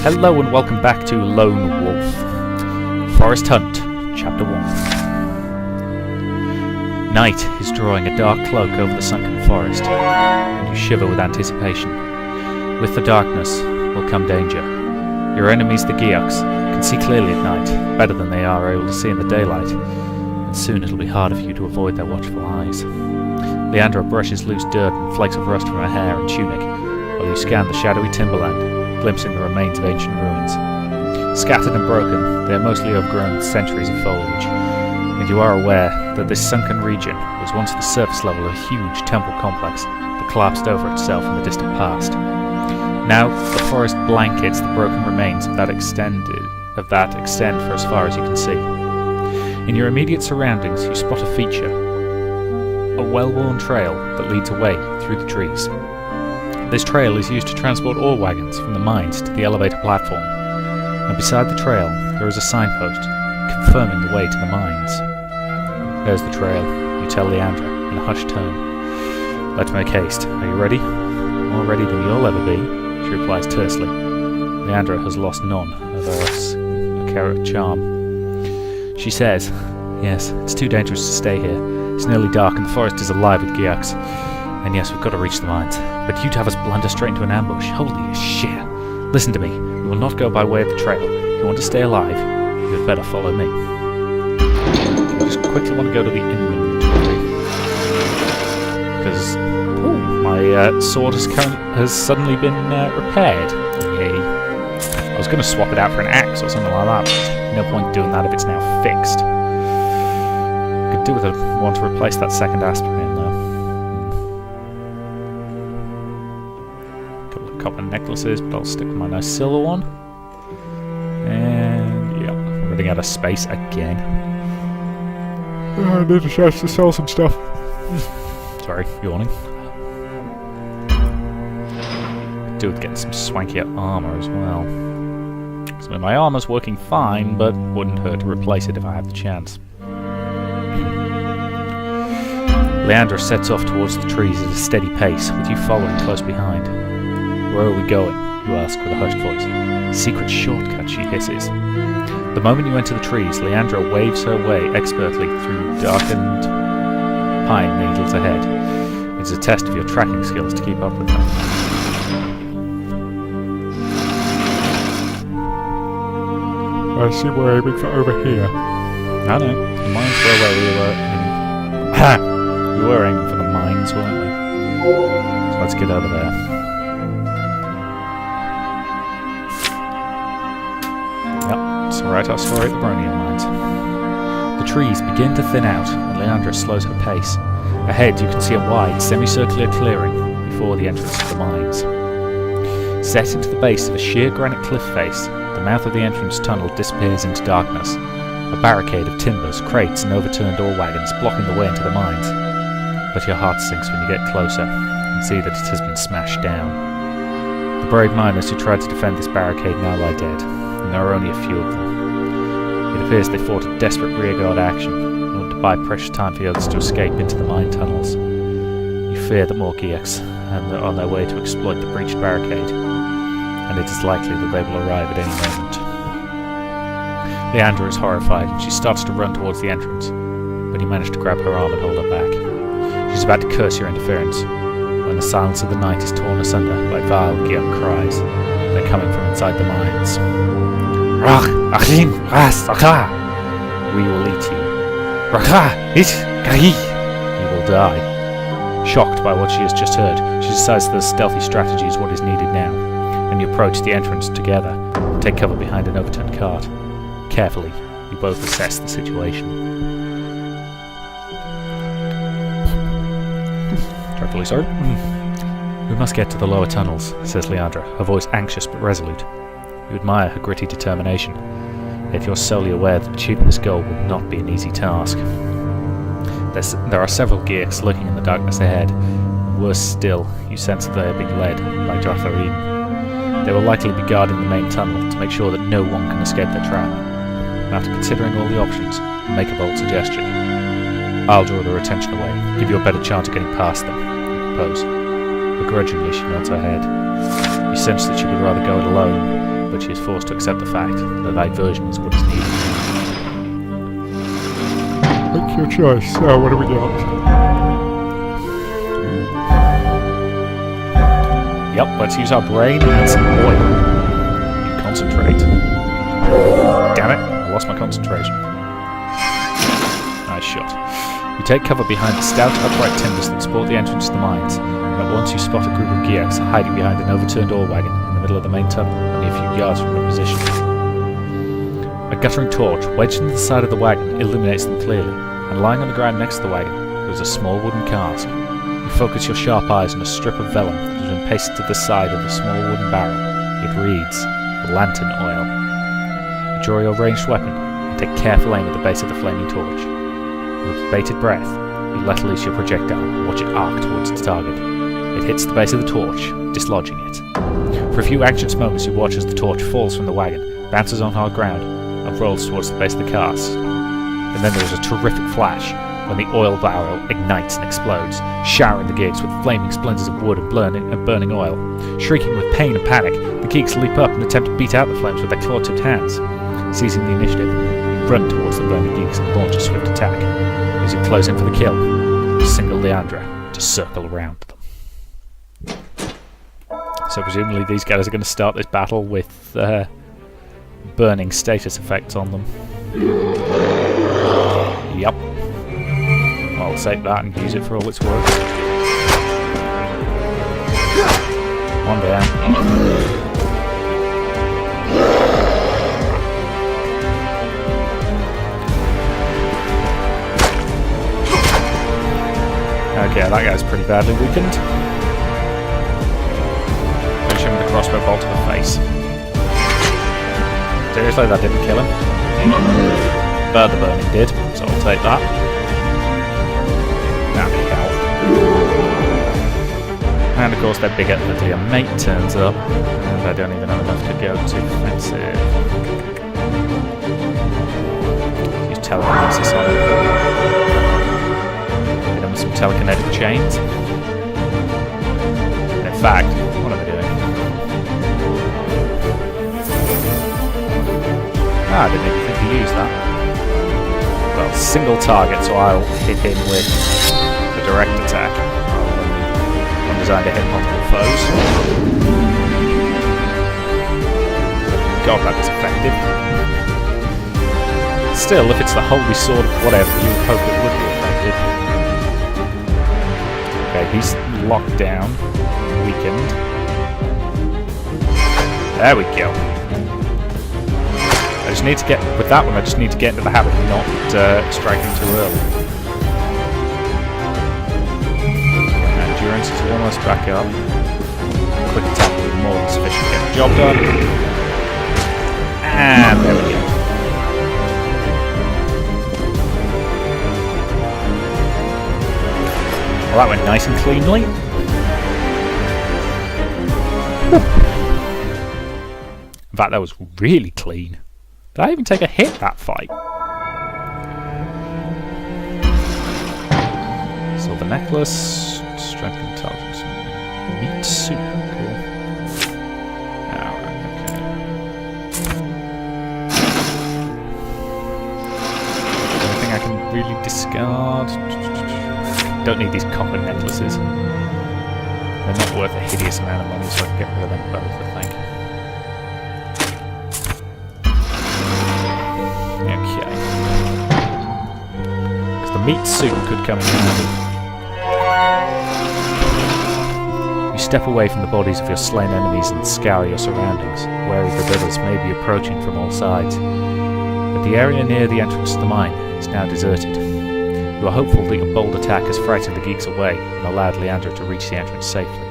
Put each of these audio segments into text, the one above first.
Hello and welcome back to Lone Wolf. Forest Hunt, Chapter 1. Night is drawing a dark cloak over the Sunken Forest, and you shiver with anticipation. With the darkness will come danger. Your enemies, the Geoks, can see clearly at night, better than they are able to see in the daylight, and soon it'll be harder for you to avoid their watchful eyes. Leandra brushes loose dirt and flakes of rust from her hair and tunic, while you scan the shadowy timberland, glimpsing the remains of ancient ruins. Scattered and broken, they are mostly overgrown with centuries of foliage, and you are aware that this sunken region was once the surface level of a huge temple complex that collapsed over itself in the distant past. Now, the forest blankets the broken remains of that extend for as far as you can see. In your immediate surroundings, you spot a feature, a well-worn trail that leads away through the trees. This trail is used to transport ore wagons from the mines to the elevator platform, and beside the trail there is a signpost confirming the way to the mines. There's the trail, you tell Leandra in a hushed tone. Let's make haste. Are you ready? More ready than you'll ever be, she replies tersely. Leandra has lost none of her charm. She says, yes, it's too dangerous to stay here. It's nearly dark and the forest is alive with Geoks. And yes, we've got to reach the mines. But you'd have us blunder straight into an ambush. Holy shit. Listen to me. We will not go by way of the trail. If you want to stay alive, you had better follow me. I just quickly want to go to the inventory. Because my sword has suddenly been repaired. Yay. I was going to swap it out for an axe or something like that, but there's no point doing that if it's now fixed. Could do with one to replace that second aspirin, though. Copper necklaces, but I'll stick with my nice silver one. And yeah, I'm running out of space again. I need a chance to sell some stuff. Sorry, yawning. Could do with getting some swankier armour as well. So my armour's working fine, but wouldn't hurt to replace it if I had the chance. Leandra sets off towards the trees at a steady pace, with you following close behind. Where are we going? You ask with a hushed voice. Secret shortcut, she hisses. The moment you enter the trees, Leandra waves her way expertly through darkened pine needles ahead. It's a test of your tracking skills to keep up with them. I see we're aiming for over here. I know. The mines were where we were we were aiming for the mines, weren't we? So let's get over there. Alright, I'll story at the Bronian mines. The trees begin to thin out, and Leandra slows her pace. Ahead, you can see a wide, semicircular clearing before the entrance to the mines. Set into the base of a sheer granite cliff face, the mouth of the entrance tunnel disappears into darkness, a barricade of timbers, crates, and overturned ore wagons blocking the way into the mines. But your heart sinks when you get closer and see that it has been smashed down. The brave miners who tried to defend this barricade now lie dead, and there are only a few of them. It appears they fought a desperate rearguard action in order to buy precious time for the others to escape into the mine tunnels. You fear that more Geoks are on their way to exploit the breached barricade, and it is likely that they will arrive at any moment. Leandra is horrified, and she starts to run towards the entrance, but you manage to grab her arm and hold her back. She's about to curse your interference, when the silence of the night is torn asunder by vile Geok cries. They're coming from inside the mines. We will eat you. You will die. Shocked by what she has just heard, she decides that a stealthy strategy is what is needed now, and you approach the entrance together and take cover behind an overturned cart. Carefully, you both assess the situation. Dreadfully sorry. We must get to the lower tunnels, says Leandra, her voice anxious but resolute. You admire her gritty determination, yet you're solely aware that achieving this goal will not be an easy task. There are several Geoks lurking in the darkness ahead. Worse still, you sense that they are being led by Jotharim. They will likely be guarding the main tunnel to make sure that no one can escape their trap. And after considering all the options, make a bold suggestion. I'll draw their attention away, give you a better chance of getting past them, I propose. Begrudgingly, she nods her head. You sense that she would rather go it alone, but she is forced to accept the fact that a diversion is what is needed. Make your choice. So, what do we got? Yep, let's use our brain and some oil. You concentrate. Damn it, I lost my concentration. Nice shot. You take cover behind the stout upright timbers that support the entrance to the mines, and at once you spot a group of Geoks hiding behind an overturned ore wagon in the middle of the main tunnel, only a few yards from your position. A guttering torch, wedged into the side of the wagon, illuminates them clearly, and lying on the ground next to the wagon, there is a small wooden cask. You focus your sharp eyes on a strip of vellum that has been pasted to the side of the small wooden barrel. It reads, "Lantern oil." You draw your ranged weapon and take careful aim at the base of the flaming torch. With bated breath, you let loose your projectile and watch it arc towards its target. It hits the base of the torch, dislodging it. For a few anxious moments you watch as the torch falls from the wagon, bounces on hard ground, and rolls towards the base of the cask. And then there is a terrific flash when the oil barrel ignites and explodes, showering the geeks with flaming splinters of wood and burning oil. Shrieking with pain and panic, the geeks leap up and attempt to beat out the flames with their claw-tipped hands. Seizing the initiative, you run towards the burning geeks and launch a swift attack. As you close in for the kill, you single Leandra to circle around them. So presumably these guys are going to start this battle with burning status effects on them. Yep. I'll take that and use it for all it's worth. One down. Okay, that guy's pretty badly weakened. Finish him with a crossbow bolt to the face. Seriously, that didn't kill him? But the burning did, so I'll take that. Damn hell. And of course their big uglier mate turns up, and I don't even have enough to go to offensive. Use telekinesis on him. Hit him with some telekinetic chains. And in fact, what am I doing? I didn't even think to use that. Well, single target, so I'll hit him with the direct attack. I'm designed to hit multiple foes. God, that was effective. Still, if it's the holy sword of whatever, you would hope it would be effective. Okay, he's locked down, weakened. There we go. I just need to get, with that one, I just need to get into the habit of not striking too early. Endurance is almost back up. Quick attack will be more than sufficient to get the job done. And there we go. Well, that went nice and cleanly. In fact, that was really clean. Did I even take a hit that fight? Silver necklace, strength and intelligence, meat soup, cool. Alright, okay. Anything I can really discard? Don't need these copper necklaces. They're not worth a hideous amount of money, so I can get rid of them both, I think. Meat soup could come in handy. You step away from the bodies of your slain enemies and scour your surroundings, wary that others may be approaching from all sides. But the area near the entrance to the mine is now deserted. You are hopeful that your bold attack has frightened the geeks away and allowed Leandra to reach the entrance safely.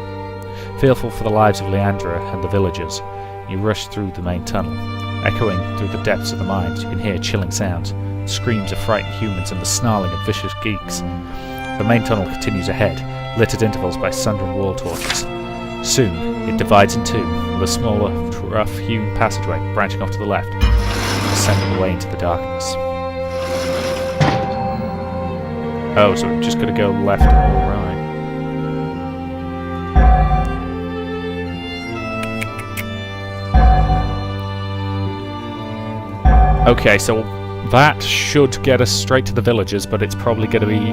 Fearful for the lives of Leandra and the villagers, you rush through the main tunnel. Echoing through the depths of the mines, you can hear chilling sounds. Screams of frightened humans and the snarling of vicious geeks. The main tunnel continues ahead, lit at intervals by sundering wall torches. Soon, it divides in two, with a smaller, rough-hewn passageway branching off to the left, descending away into the darkness. Oh, so we've just got to go left or right. Okay, so that should get us straight to the villagers, but it's probably going to be...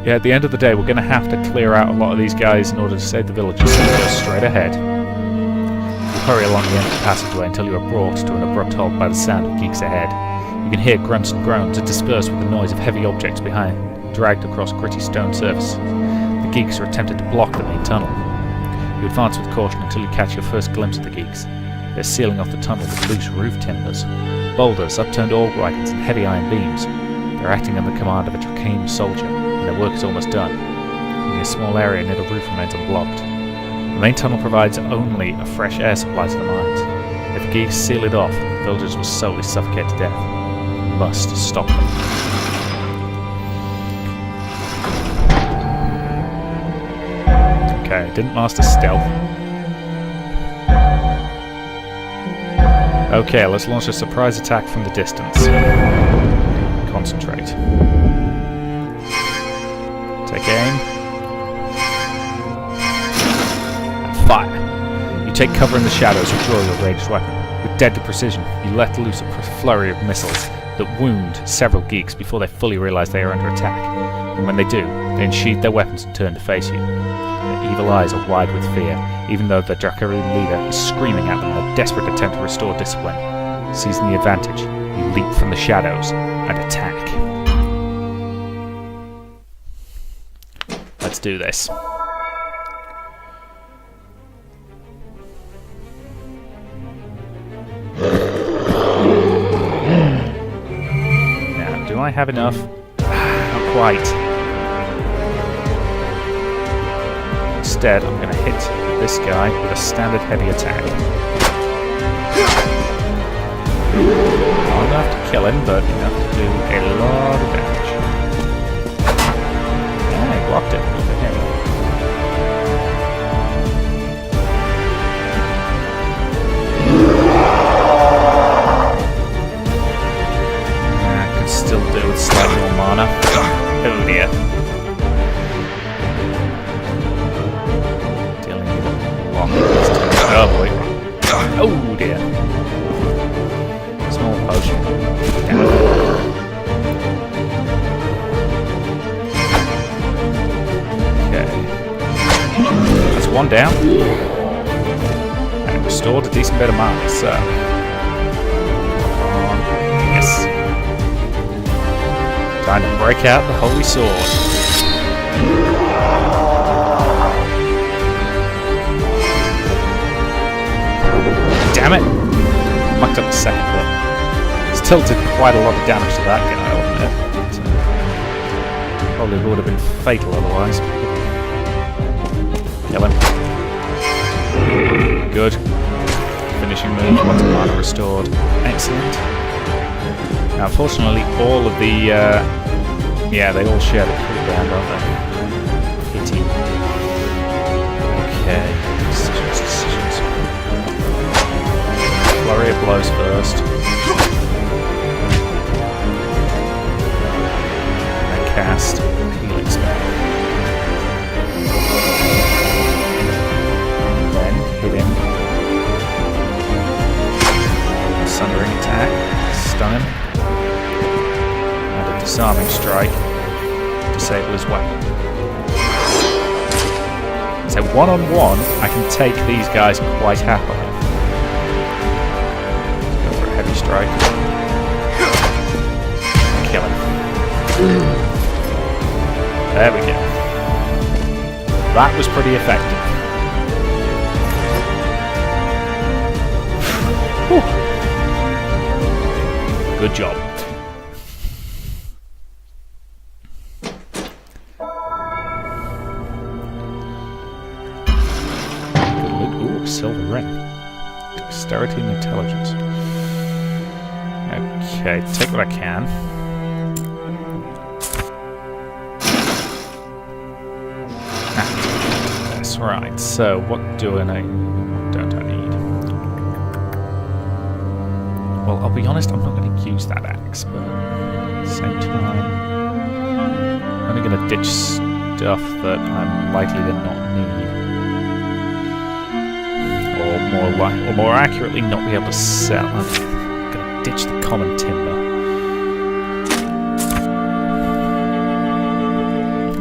Yeah, at the end of the day, we're going to have to clear out a lot of these guys in order to save the villagers, so we go straight ahead. You hurry along the empty passageway until you are brought to an abrupt halt by the sound of geeks ahead. You can hear grunts and groans interspersed with the noise of heavy objects behind, dragged across gritty stone surface. The geeks are attempting to block the main tunnel. You advance with caution until you catch your first glimpse of the geeks. They're sealing off the tunnel with loose roof timbers, boulders, upturned orb wagons, and heavy iron beams. They're acting under the command of a Dracaine soldier, and their work is almost done. Only a small area near the roof remains unblocked. The main tunnel provides only a fresh air supply to the mines. If the geeks seal it off, the villagers will slowly suffocate to death. You must stop them. Okay, didn't master stealth. Okay, let's launch a surprise attack from the distance. Concentrate. Take aim. And fire. You take cover in the shadows and draw your ranged weapon. With deadly precision, you let loose a flurry of missiles that wound several geeks before they fully realize they are under attack. And when they do, they unsheathe their weapons and turn to face you. Their evil eyes are wide with fear, even though the Dracaine leader is screaming at them in a desperate attempt to restore discipline. Seizing the advantage, you leap from the shadows and attack. Let's do this. Now, do I have enough? Not quite. Instead, I'm going to hit this guy with a standard heavy attack. I'm going to have to kill him, but enough to do a lot of damage. Yeah, I blocked it. Good for him. I could still do with slightly more mana. Oh dear. Oh boy. Oh dear. Small potion. Damn. Okay. That's one down. And it restored a decent bit of mana, so. Yes. Time to break out the Holy Sword. Damn it! Mucked up the second bit. Still did quite a lot of damage to that guy, wasn't it? Probably would have been fatal otherwise. Kill him. Good. Finishing move, lots of mana restored. Excellent. Now, unfortunately, all of the... yeah, they all share the cooldown, don't they? Pity. Okay. Decisions. Flurry of blows first. And cast healing spell. Then hit him. Sundering attack. Stun him. And a disarming strike. Disable his weapon. So one-on-one, I can take these guys quite happily. Heavy strike. Kill him. There we go. That was pretty effective. Good job. Ooh, silver ring. Dexterity and intelligence. Okay, take what I can. That's right. So, what don't I need? Well, I'll be honest, I'm not going to use that axe, but at the same time, I'm only going to ditch stuff that I'm likely to not need. Or or more accurately, not be able to sell. I'm gonna ditch the common timber.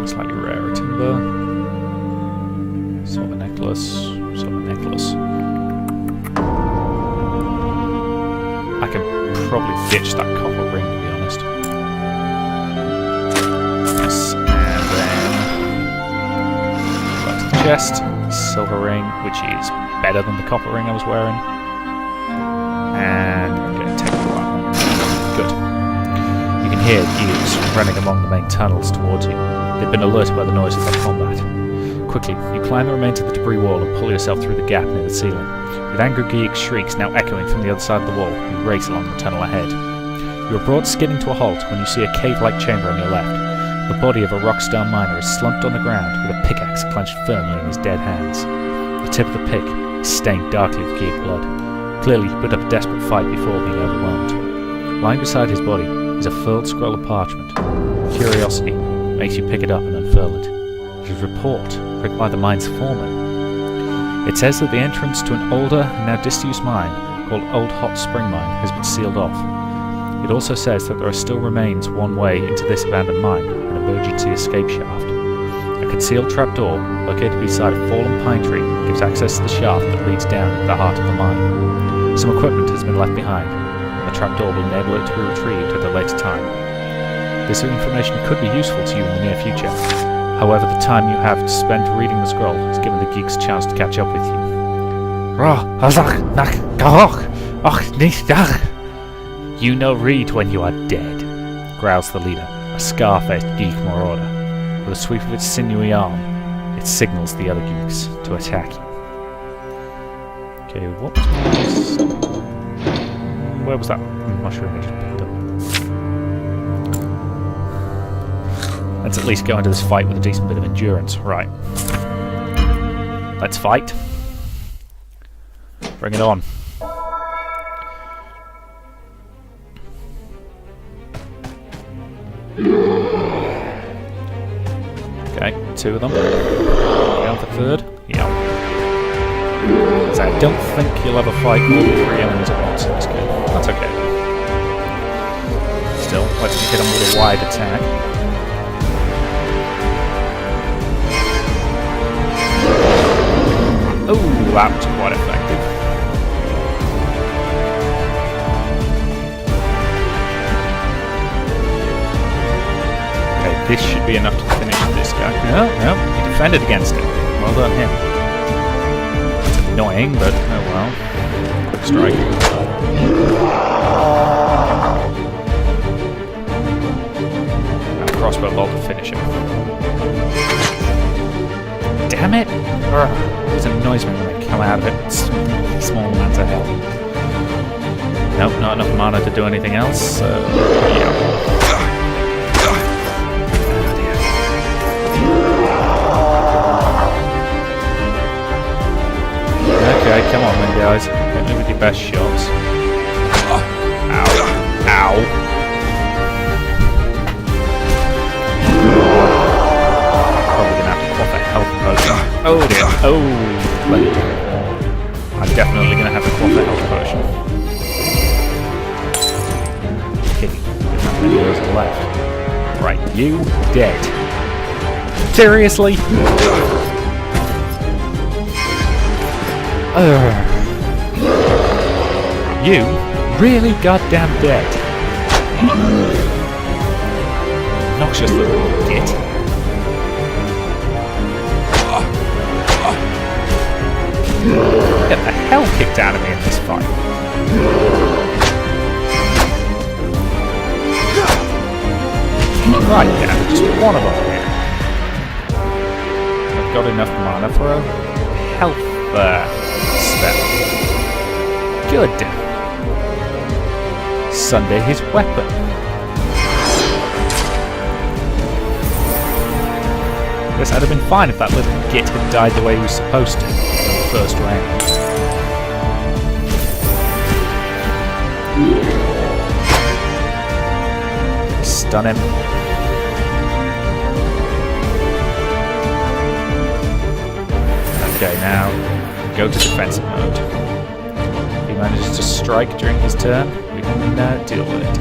Slightly rarer timber. Silver necklace. Silver necklace. I can probably ditch that copper ring, to be honest. Yes, and then back to the chest. Silver ring, which is better than the copper ring I was wearing. And I'm going to take the right one. Good. You can hear geeks running among the main tunnels towards you. They've been alerted by the noise of their combat. Quickly, you climb the remains of the debris wall and pull yourself through the gap near the ceiling. With angry geek shrieks now echoing from the other side of the wall, you race along the tunnel ahead. You are brought skidding to a halt when you see a cave-like chamber on your left. The body of a rockstar miner is slumped on the ground with a pickaxe clenched firmly in his dead hands. The tip of the pick is stained darkly with geek blood. Clearly he put up a desperate fight before being overwhelmed. Lying beside his body is a furled scroll of parchment. Curiosity makes you pick it up and unfurl it. It is a report written by the mine's foreman. It says that the entrance to an older, now disused mine called Old Hot Spring Mine has been sealed off. It also says that there still remains one way into this abandoned mine, an emergency escape shaft. A concealed trapdoor, located beside a fallen pine tree, gives access to the shaft that leads down into the heart of the mine. Some equipment has been left behind, and the trapdoor will enable it to be retrieved at a later time. This information could be useful to you in the near future. However, the time you have spent reading the scroll has given the geeks a chance to catch up with you. You no read when you are dead, growls the leader, a scar-faced geek marauder. With a sweep of its sinewy arm, it signals the other geeks to attack you. Okay, what was my... Where was that mushroom I just picked up? Let's at least go into this fight with a decent bit of endurance. Right. Let's fight. Bring it on. Okay, 2 of them. Go for third. Yeah. So I don't think you'll ever fight all 3 enemies at once in this game. That's okay. Still, let's hit them with a wide attack. Oh, that was quite effective. Okay, this should be enough to finish this guy. No, no, he defended against it. Well done him. It's annoying, but oh well. Quick strike. And a crossbow bolt to finish him. Damn it! It annoys me when they come out of it with small amounts of health. Nope, not enough mana to do anything else, so yeah. Okay, come on then guys, hit me with your best shots. Ow. Ow. Oh dear. Oh, bloody. I'm definitely going to have to quaff the health potion. Okay, there's not many of those left. Right, you dead. Seriously? You really goddamn dead. Noxious little git. Get the hell kicked out of me in this fight. Right then, just one of them here. I've got enough mana for a health spell. Good. Sunder his weapon. Guess I'd have been fine if that little git had died the way he was supposed to. First round. Stun him. Okay, now go to defensive mode. to strike during his turn, we can deal with it.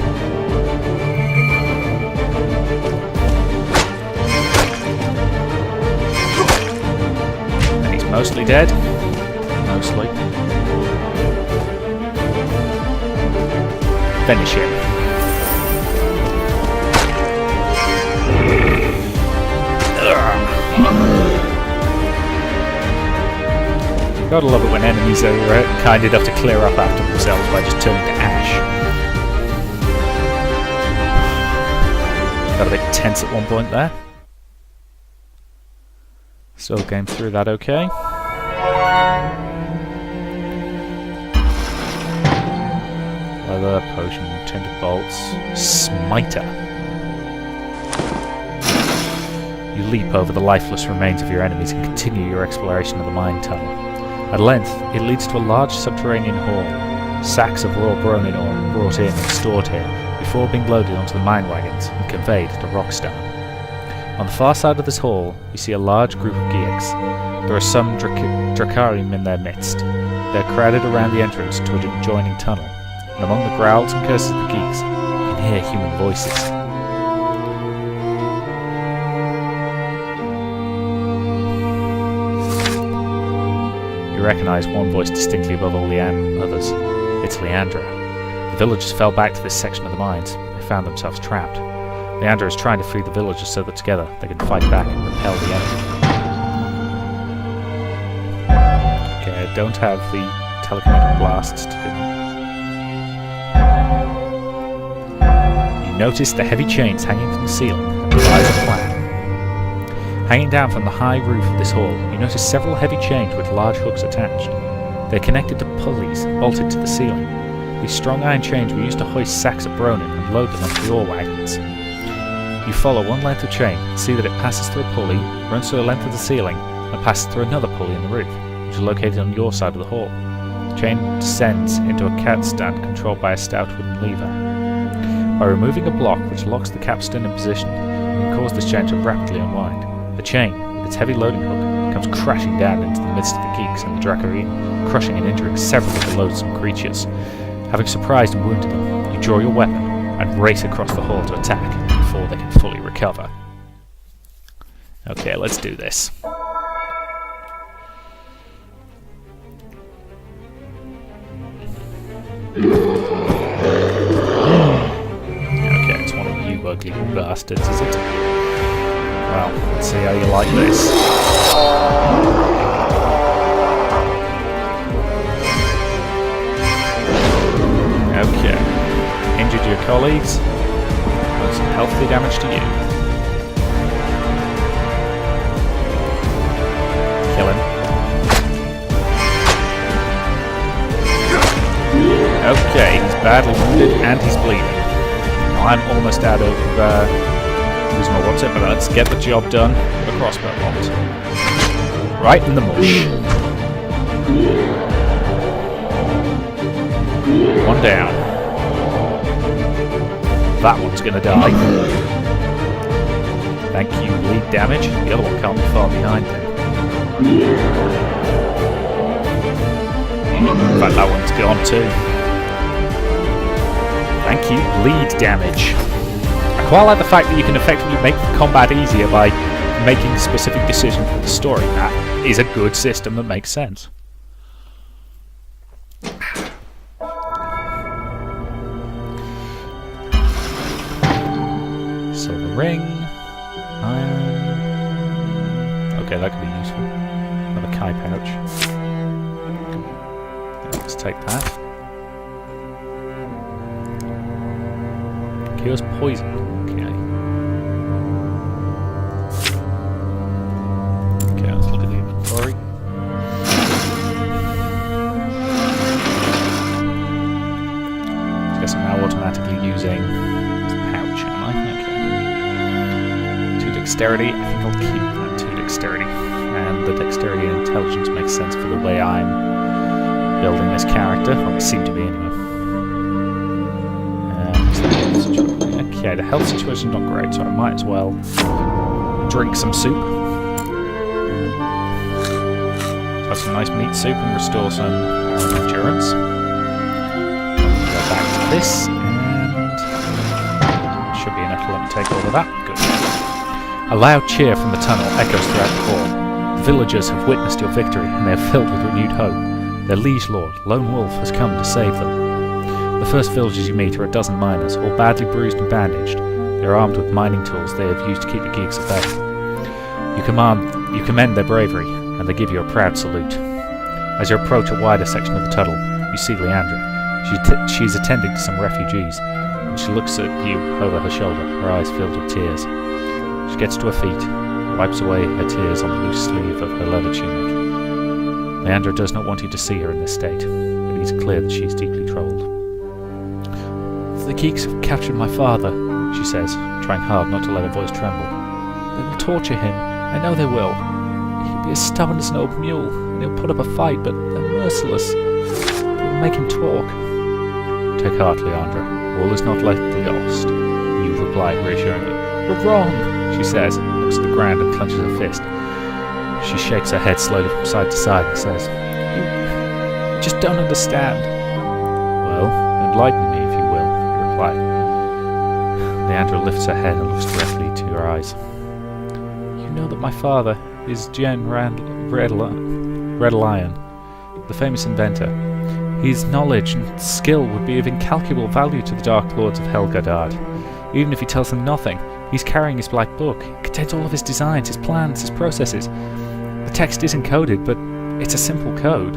And he's mostly dead. Mostly. Finish him. Gotta love it when enemies are kind enough to clear up after themselves by just turning to ash. Got a bit tense at one point there. Still came through that okay. Leather, potion, tinted bolts, smiter. You leap over the lifeless remains of your enemies and continue your exploration of the mine tunnel. At length, it leads to a large subterranean hall. Sacks of raw Bronin ore are brought in and stored here before being loaded onto the mine wagons and conveyed to Rockstar. On the far side of this hall, you see a large group of Geeks. There are some Dracarium in their midst. They are crowded around the entrance to an adjoining tunnel, and among the growls and curses of the Geeks, you can hear human voices. You recognise one voice distinctly above all the others. It's Leandra. The villagers fell back to this section of the mines, but they found themselves trapped. Leandra is trying to free the villagers so that together they can fight back and repel the enemy. Okay, I don't have the telekinetic blasts to do. You notice the heavy chains hanging from the ceiling and devise a plan. Hanging down from the high roof of this hall, you notice several heavy chains with large hooks attached. They are connected to pulleys bolted to the ceiling. These strong iron chains were used to hoist sacks of Bronin and load them onto the ore wagons. You follow one length of chain and see that it passes through a pulley, runs through a length of the ceiling, and passes through another pulley in the roof, which is located on your side of the hall. The chain descends into a capstan controlled by a stout wooden lever. By removing a block which locks the capstan in position, you can cause this chain to rapidly unwind. The chain, with its heavy loading hook, comes crashing down into the midst of the Geeks and the Dracarine, crushing and injuring several of the loathsome creatures. Having surprised and wounded them, you draw your weapon and race across the hall to attack before they can fully recover. Okay, let's do this. Okay, it's one of you ugly bastards, is it? Well, let's see how you like this. Okay. Injured your colleagues. Done some healthy damage to you. Kill him. Okay, he's badly wounded and he's bleeding. I'm almost out of losing my what's it, but let's get the job done with a crossbow bolt. Right in the mush. One down. That one's gonna die. Thank you, bleed damage. The other one can't be far behind then. In fact, that one's gone too. Thank you, bleed damage. I quite like the fact that you can effectively make combat easier by making specific decisions for the story. That is a good system that makes sense. Silver ring, iron. Okay, that could be useful. Another Kai pouch. Let's take that. Cures poison. Okay. Okay, let's look at the inventory. I guess I'm now automatically using the pouch, am I? Okay. 2 dexterity. I think I'll keep that 2 dexterity. And the dexterity and intelligence makes sense for the way I'm building this character. Or I seem to be anyway. Okay, the health situation's not great, so I might as well drink some soup. Have some nice meat soup and restore some endurance. this, and should be enough to let me take all of that. Good. A loud cheer from the tunnel echoes throughout the hall. The villagers have witnessed your victory, and they are filled with renewed hope. Their liege lord, Lone Wolf, has come to save them. The first villagers you meet are a dozen miners, all badly bruised and bandaged. They are armed with mining tools they have used to keep the geeks at bay. You commend their bravery, and they give you a proud salute. As you approach a wider section of the tunnel, you see Leandra. She is attending to some refugees, and she looks at you over her shoulder, her eyes filled with tears. She gets to her feet, wipes away her tears on the loose sleeve of her leather tunic. Leandra does not want you to see her in this state, but it is clear that she is deeply troubled. The geeks have captured my father, she says, trying hard not to let her voice tremble. They will torture him. I know they will. He'll be as stubborn as an old mule, and he'll put up a fight, but they're merciless. They will make him talk. Take heart, Leandra. All is not likely lost, you reply reassuringly. You're wrong, she says, looks at the ground and clenches her fist. She shakes her head slowly from side to side and says, You just don't understand. Well, enlighten me, if you will, he replied. Leandra lifts her head and looks directly into her eyes. You know that my father is Jen Red Lion, the famous inventor. His knowledge and skill would be of incalculable value to the Dark Lords of Helgadard. Even if he tells them nothing, he's carrying his black book. It contains all of his designs, his plans, his processes. The text is encoded, but it's a simple code.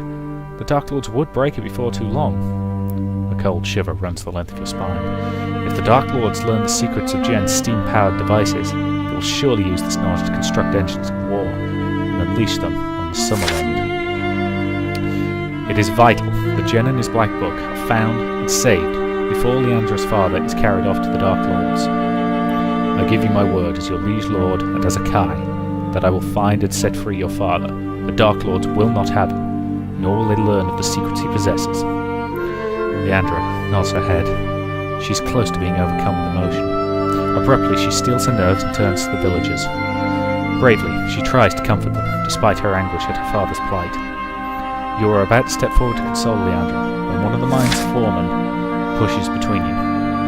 The Dark Lords would break it before too long. A cold shiver runs the length of your spine. If the Dark Lords learn the secrets of Jen's steam-powered devices, they will surely use this knowledge to construct engines of war and unleash them on the Summerland. It is vital that Jen and his black book are found and saved before Leandra's father is carried off to the Dark Lords. I give you my word as your liege lord and as a Kai that I will find and set free your father. The Dark Lords will not have him, nor will they learn of the secrets he possesses. Leandra nods her head. She is close to being overcome with emotion. Abruptly, she steels her nerves and turns to the villagers. Bravely, she tries to comfort them, despite her anguish at her father's plight. You are about to step forward to console Leandra, when one of the mine's foremen pushes between you.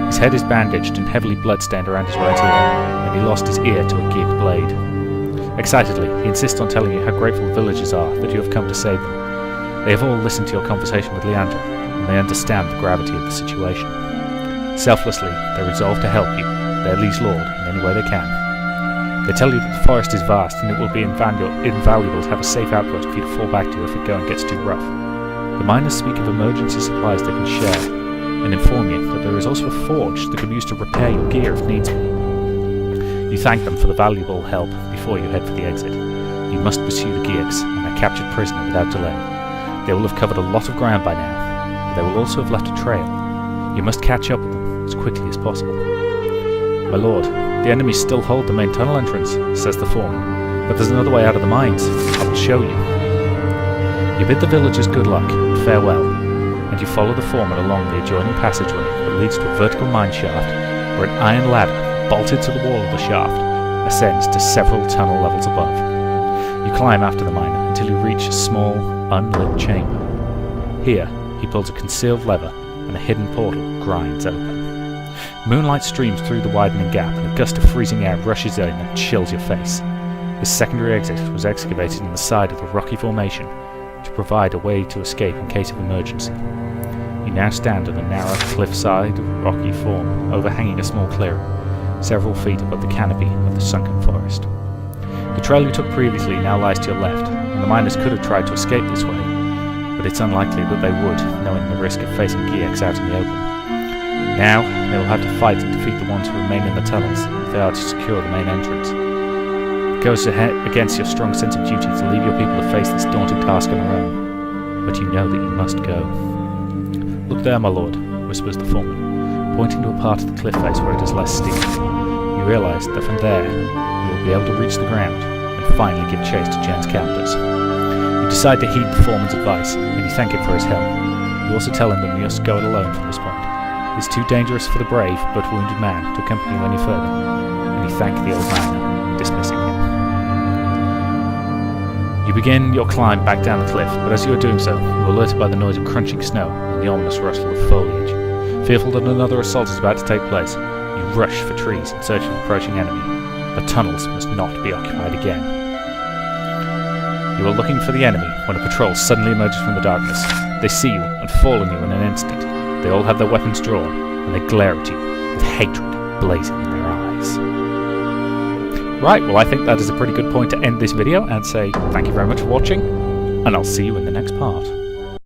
His head is bandaged and heavily blood-stained around his right ear, and he lost his ear to a gig blade. Excitedly, he insists on telling you how grateful the villagers are that you have come to save them. They have all listened to your conversation with Leandra, and they understand the gravity of the situation. Selflessly, they resolve to help you, their liege lord, in any way they can. They tell you that the forest is vast, and it will be invaluable to have a safe outpost for you to fall back to if the going gets too rough. The miners speak of emergency supplies they can share, and inform you that there is also a forge that can be used to repair your gear if needs be. You thank them for the valuable help before you head for the exit. You must pursue the Geeks and their captured prisoner without delay. They will have covered a lot of ground by now, but they will also have left a trail. You must catch up with them as quickly as possible. My lord, the enemies still hold the main tunnel entrance, says the foreman, but there's another way out of the mines. I will show you. You bid the villagers good luck and farewell, and you follow the foreman along the adjoining passageway that leads to a vertical mine shaft where an iron ladder, bolted to the wall of the shaft, ascends to several tunnel levels above. You climb after the miner until you reach a small, unlit chamber. Here, he pulls a concealed lever and a hidden portal grinds open. Moonlight streams through the widening gap and a gust of freezing air rushes in and chills your face. This secondary exit was excavated in the side of the rocky formation to provide a way to escape in case of emergency. You now stand on a narrow cliffside rocky form overhanging a small clearing, several feet above the canopy of the Sunken Forest. The trail you took previously now lies to your left, and the miners could have tried to escape this way, but it's unlikely that they would, knowing the risk of facing GX out in the open. Now, they will have to fight and defeat the ones who remain in the tunnels if they are to secure the main entrance. It goes against your strong sense of duty to leave your people to face this daunting task on their own, but you know that you must go. Look there, my lord, whispers the foreman, pointing to a part of the cliff face where it is less steep. You realise that from there, you will be able to reach the ground and finally give chase to Jen's captors. You decide to heed the foreman's advice, and you thank him for his help. You also tell him that you must go it alone from this point. It is too dangerous for the brave but wounded man to accompany you any further, and you thank the old man, dismissing him. You begin your climb back down the cliff, but as you are doing so, you are alerted by the noise of crunching snow and the ominous rustle of foliage. Fearful that another assault is about to take place, you rush for trees in search of an approaching enemy. The tunnels must not be occupied again. You are looking for the enemy when a patrol suddenly emerges from the darkness. They see you and fall on you in an instant. They all have their weapons drawn, and they glare at you with hatred blazing in their eyes. Right, well, I think that is a pretty good point to end this video and say thank you very much for watching, and I'll see you in the next part.